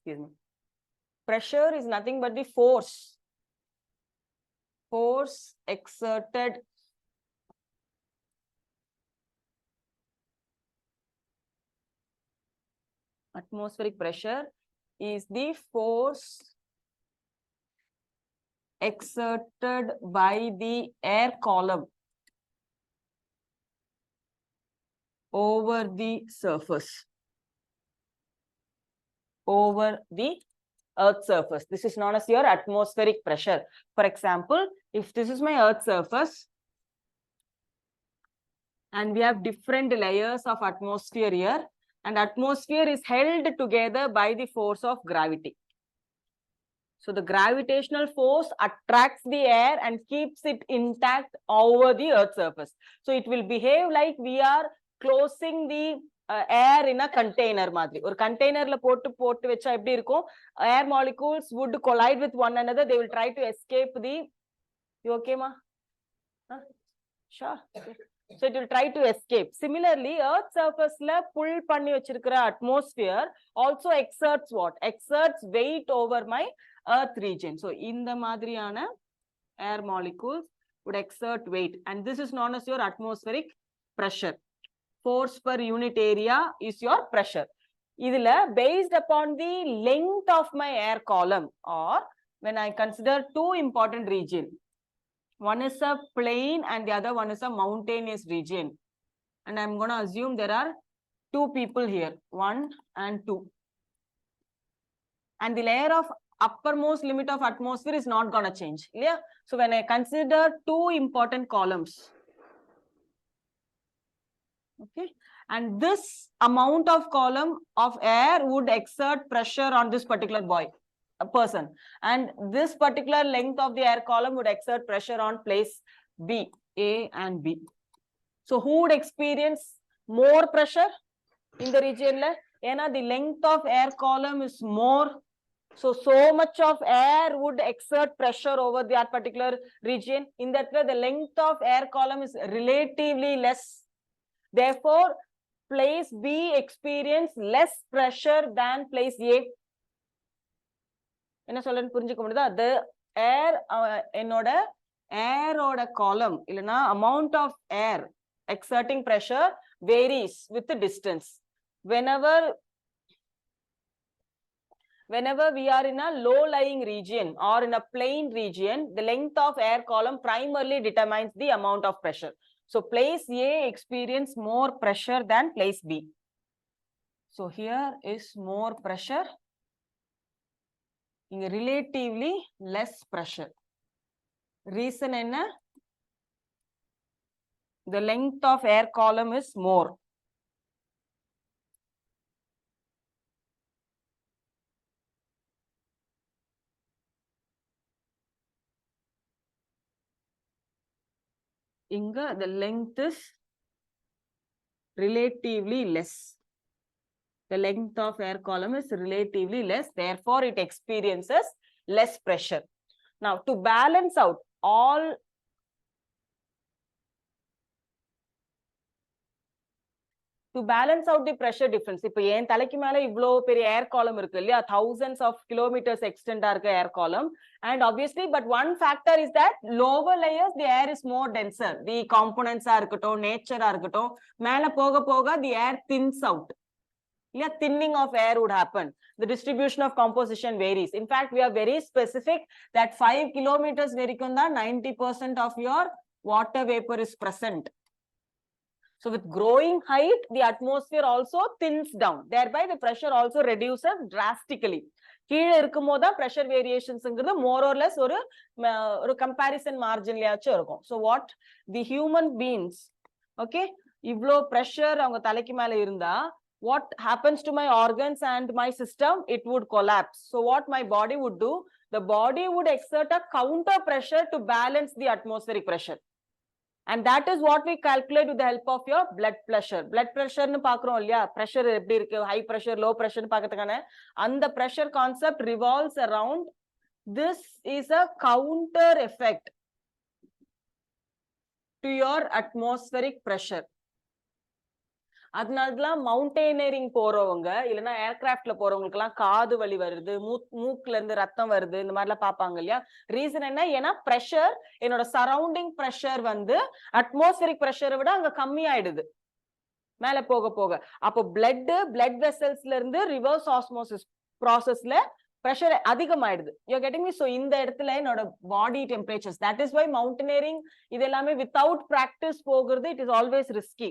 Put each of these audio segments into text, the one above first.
excuse me. Pressure is nothing but the force exerted atmospheric pressure is the force exerted by the air column over the surface, over the Earth's surface. This is known as your atmospheric pressure. For example, if this is my Earth's surface and we have different layers of atmosphere here, and atmosphere is held together by the force of gravity. So the gravitational force attracts the air and keeps it intact over the Earth's surface. So it will behave like we are closing the air in a container madri. Or container la potu vecha eppadi irukum, air molecules would collide with one another. They will try to escape the. You okay, ma? Huh? Sure. Okay. So it will try to escape. Similarly, Earth's surface la pull panni vechirukra atmosphere also exerts what? Exerts weight over my Earth region. So in the madriyana air molecules would exert weight, and this is known as your atmospheric pressure. Force per unit area is your pressure. Idhila based upon the length of my air column, or when I consider two important regions. One is a plain and the other one is a mountainous region. And I'm going to assume there are two people here, 1 and 2. And the layer of uppermost limit of atmosphere is not going to change. Yeah? So when I consider two important columns, okay, and this amount of column of air would exert pressure on this particular person, and this particular length of the air column would exert pressure on place B, A and B. So who would experience more pressure in the region? The length of air column is more, so much of air would exert pressure over that particular region. In that way, the length of air column is relatively less. Therefore, place B experience less pressure than place A. The air air column amount of air exerting pressure varies with the distance. Whenever we are in a low-lying region or in a plain region, the length of air column primarily determines the amount of pressure. So place A experience more pressure than place B. So here is more pressure, relatively less pressure. Reason enna? The length of air column is more. Inga, the length is relatively less. The length of air column is relatively less. Therefore, it experiences less pressure. Now, to balance out all the pressure difference, இப்போ ஏன் தலைக்கு மேல இவ்ளோ பெரிய air column இருக்கு இல்லையா, thousands of kilometers extend இருக்க air column, and obviously but one factor is that lower layers the air is more denser. The components இருக்கட்டும், nature இருக்கட்டும், மேல போக போக the air thins out. Yeah, thinning of air would happen. The distribution of composition varies. In fact, we are very specific that 5 kilometers varikunda 90% of your water vapor is present. So with growing height, the atmosphere also thins down. Thereby, the pressure also reduces drastically. கீழ இருக்கும்போது pressure variations more or less ஒரு comparison margin லயாச்சும் இருக்கும். So what the human beings, okay, இவ்ளோ pressure அவங்க தலைக்கு மேல இருந்தா, what happens to my organs and my system? It would collapse. So what my body would do? The body would exert a counter pressure to balance the atmospheric pressure. And that is what we calculate with the help of your blood pressure. Blood pressure nu paakrom illaya, pressure eppadi irukku, high pressure, low pressure nu paakathukana, and the pressure concept revolves around this is a counter effect to your atmospheric pressure. அதனாலதான் மவுண்டெய்னரிங் போறவங்க இல்லைன்னா ஏர்கிராஃப்ட்ல போறவங்களுக்கு எல்லாம் காது வலி வருது, மூக்குல இருந்து ரத்தம் வருது, இந்த மாதிரி எல்லாம் பாப்பாங்க இல்லையா? ரீசன் என்ன? ஏன்னா பிரஷர், என்னோட சரௌண்டிங் பிரஷர் வந்து அட்மாஸ்பியரிக் பிரஷரை விட அங்க கம்மி ஆயிடுது மேல போக போக. அப்போ பிளட் வெசல்ஸ்ல இருந்து ரிவர்ஸ் ஆஸ்மோசிஸ் ப்ராசஸ்ல பிரஷர் அதிகமாயிடுது. You getting me? சோ இந்த இடத்துல என்னோட body temperatures, that is why mountaineering இது எல்லாமே வித்தவுட் பிராக்டிஸ் போகிறது இட் இஸ் ஆல்வேஸ் ரிஸ்கி.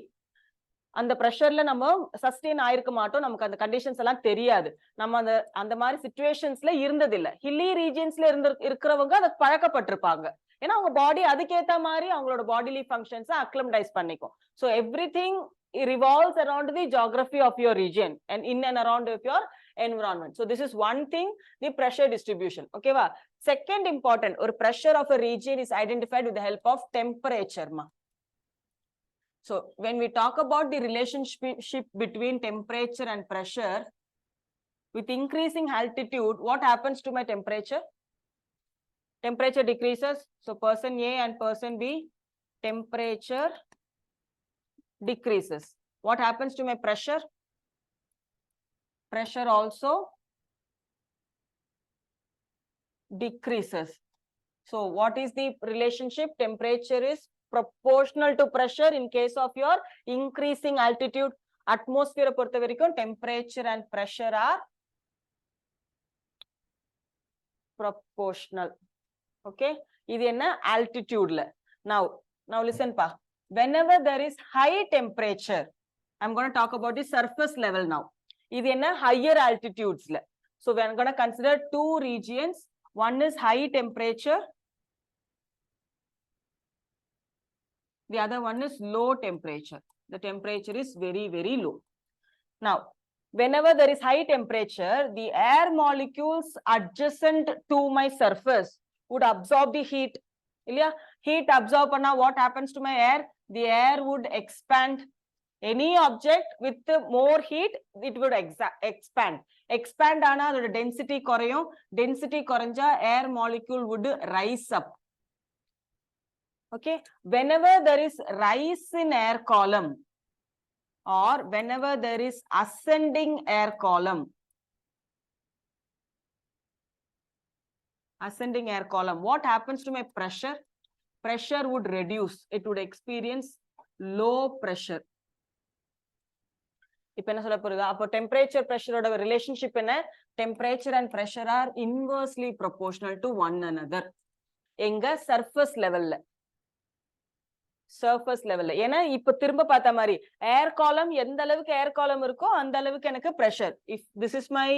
அந்த பிரஷர்ல நம்ம சஸ்டெயின் ஆயிருக்க மாட்டோம், நமக்கு அந்த கண்டிஷன்ஸ் எல்லாம் தெரியாது, நம்ம அந்த மாதிரி சிச்சுவேஷன்ஸ்ல இருந்தது இல்ல. ஹில்லி ரீஜியன்ஸ்ல இருக்கிறவங்க அதை பழக்கப்பட்டிருப்பாங்க, ஏன்னா அவங்க பாடி அதுக்கேத்த மாதிரி அவங்களோட பாடிலி ஃபங்க்ஷன்ஸ் அக்ளமடைஸ் பண்ணிக்கும். So everything revolves around the geography of your region and in and around of your environment. So this is one thing, the pressure distribution. Okay va? Second important, or pressure of a region is identified with the help of temperature ma. So when we talk about the relationship between temperature and pressure, with increasing altitude, what happens to my temperature? Temperature decreases. So person A and person B, temperature decreases. What happens to my pressure? Pressure also decreases. So what is the relationship? Temperature is proportional to pressure in case of your increasing altitude. Atmosphere பொறுத்த வரைக்கும் temperature and pressure are proportional. Okay, இது என்ன? altitude ல. Now listen pa. Whenever there is high temperature, I'm going to talk about the surface level now. இது என்ன? Higher altitudes ல. So we are going to consider two regions. One is high temperature, the other one is low temperature. The temperature is very, very low. Now, whenever there is high temperature, the air molecules adjacent to my surface would absorb the heat. Heat absorb panna, what happens to my air? The air would expand. Any object with more heat, it would expand. Expand ana adoda density korayum. Density koranja air molecule would rise up. Okay, whenever there is rise in air column or whenever there is ascending air column, what happens to my pressure? Pressure would reduce. It would experience low pressure. இப்ப என்ன சொல்ல போறீங்க? அப்போ temperature பிரஷரோட relationship என்ன? Temperature and pressure are inversely proportional to one another. எங்க? Surface லெவல்ல. Surface லெவல்ல. ஏன்னா இப்ப திரும்ப பார்த்த மாதிரி ஏர் காலம் எந்த அளவுக்கு ஏர் காலம் இருக்கோ அந்த அளவுக்கு எனக்கு pressure. If this is my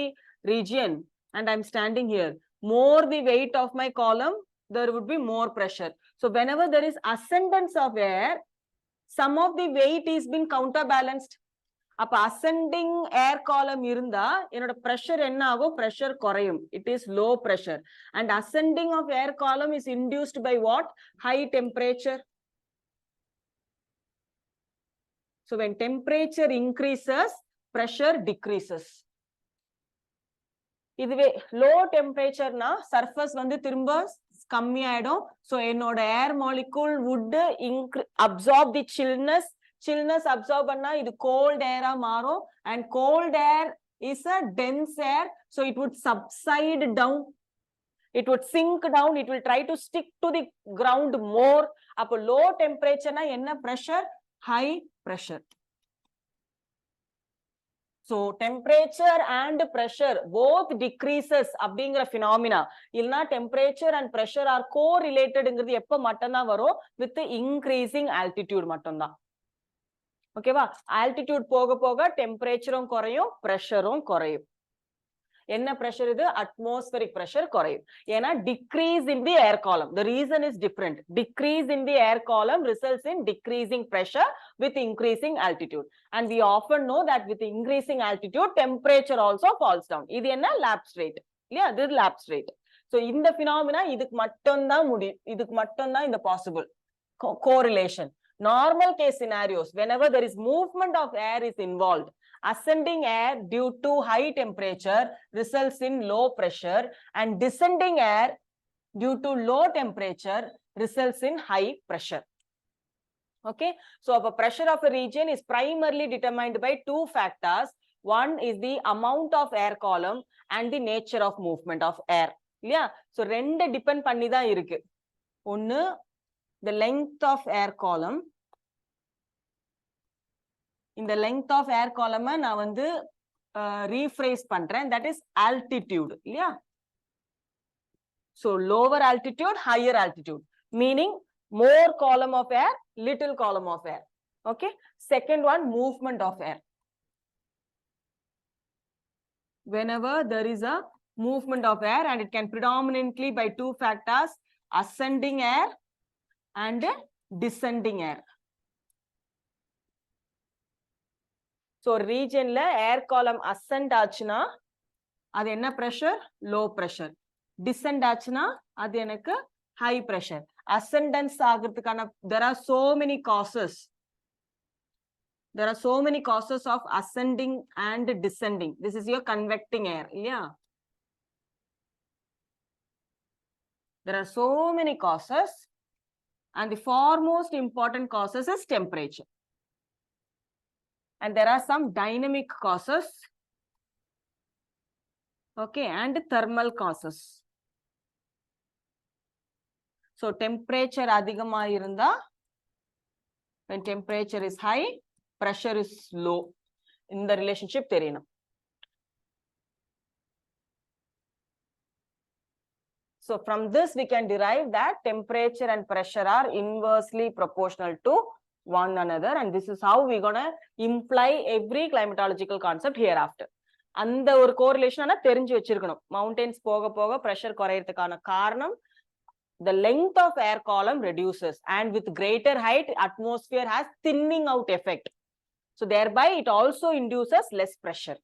region and I am standing here, more the weight of my column, there would be more pressure. So whenever there is ascendance of air, some of the weight is being counterbalanced. அப்ப ascending air column இருந்தா என்னோட pressure என்ன ஆகும்? Pressure குறையும். It is low pressure. And ascending of air column is induced by what? High temperature. So when temperature increases, pressure decreases. இதுவே low டெம்பரேச்சர்னா surface வந்து திரும்ப கம்மி ஆயிடும். ஸோ என்னோட air molecule would absorb the chillness absorb பண்ணா இது cold ஏரா மாறும். And cold air is a dense air, so it would subside down, it would sink down, it will try to stick to the ground more. அப்போ low டெம்பரேச்சர்னா என்ன pressure? High pressure. So temperature and pressure both decreases அப்படிங்கிற phenomena இல்லனா temperature and pressure are correlatedங்கிறது எப்ப மட்டும்தான் வரும்? with increasing altitude மட்டும்தான். ஓகேவா? altitude போக போக டெம்பரேச்சரும் குறையும், பிரஷரும் குறையும். என்ன பிரஷர் இது? அட்மாஸ்பரிக் பிரஷர் குறையும். ஏன்னா decrease in the air column. The reason is different. Decrease in the air column results in decreasing pressure with increasing altitude. And we often know that with increasing altitude, temperature also falls down. இது என்ன? lapse rate. இல்லையா? இது lapse rate. So இந்த phenomena இதுக்கு மட்டும்தான் முடியும். இதுக்கு மட்டும்தான் இந்த possible correlation. Normal case scenarios, whenever there is movement of air is involved, ascending air due to high temperature results in low pressure, and descending air due to low temperature results in high pressure. Okay, so the pressure of a region is primarily determined by two factors. One is the amount of air column and the nature of movement of air. Yeah, so ரெண்டு depend பண்ணி தான் இருக்கு. ஒன்னு the length of air column. இந்த length of air column நான் வந்து rephrase பண்றேன், that is altitude. இல்லையா? So lower altitude, higher altitude, meaning more column of air, little column of air. Okay, second one, movement of air. Whenever there is a movement of air, and it can predominantly by two factors, ascending air and descending air. So region la air column ascend ஆச்சுனா அது என்ன pressure? Low pressure. Descend ஆச்சுனா அது எனக்கு high pressure. Ascendance ஆகிறதுக்கான there are so many causes. There are so many causes of ascending and descending. This is your convecting air. Yeah. There are so many causes, and the foremost important causes is temperature. And there are some dynamic causes. Okay, and thermal causes. So temperature அதிகமா இருந்தா, when temperature is high, pressure is low. In the relationship தெரியணும். So from this we can derive that temperature and pressure are inversely proportional to one another, and this is how we're gonna imply every climatological concept hereafter. அந்த ஒரு correlation ஆனா தெரிஞ்சு வச்சிருக்கணும். Mountains போக போக pressure குறையறதுக்கான காரணம், the length of air column reduces, and with greater height atmosphere has thinning out effect, so thereby it also induces less pressure.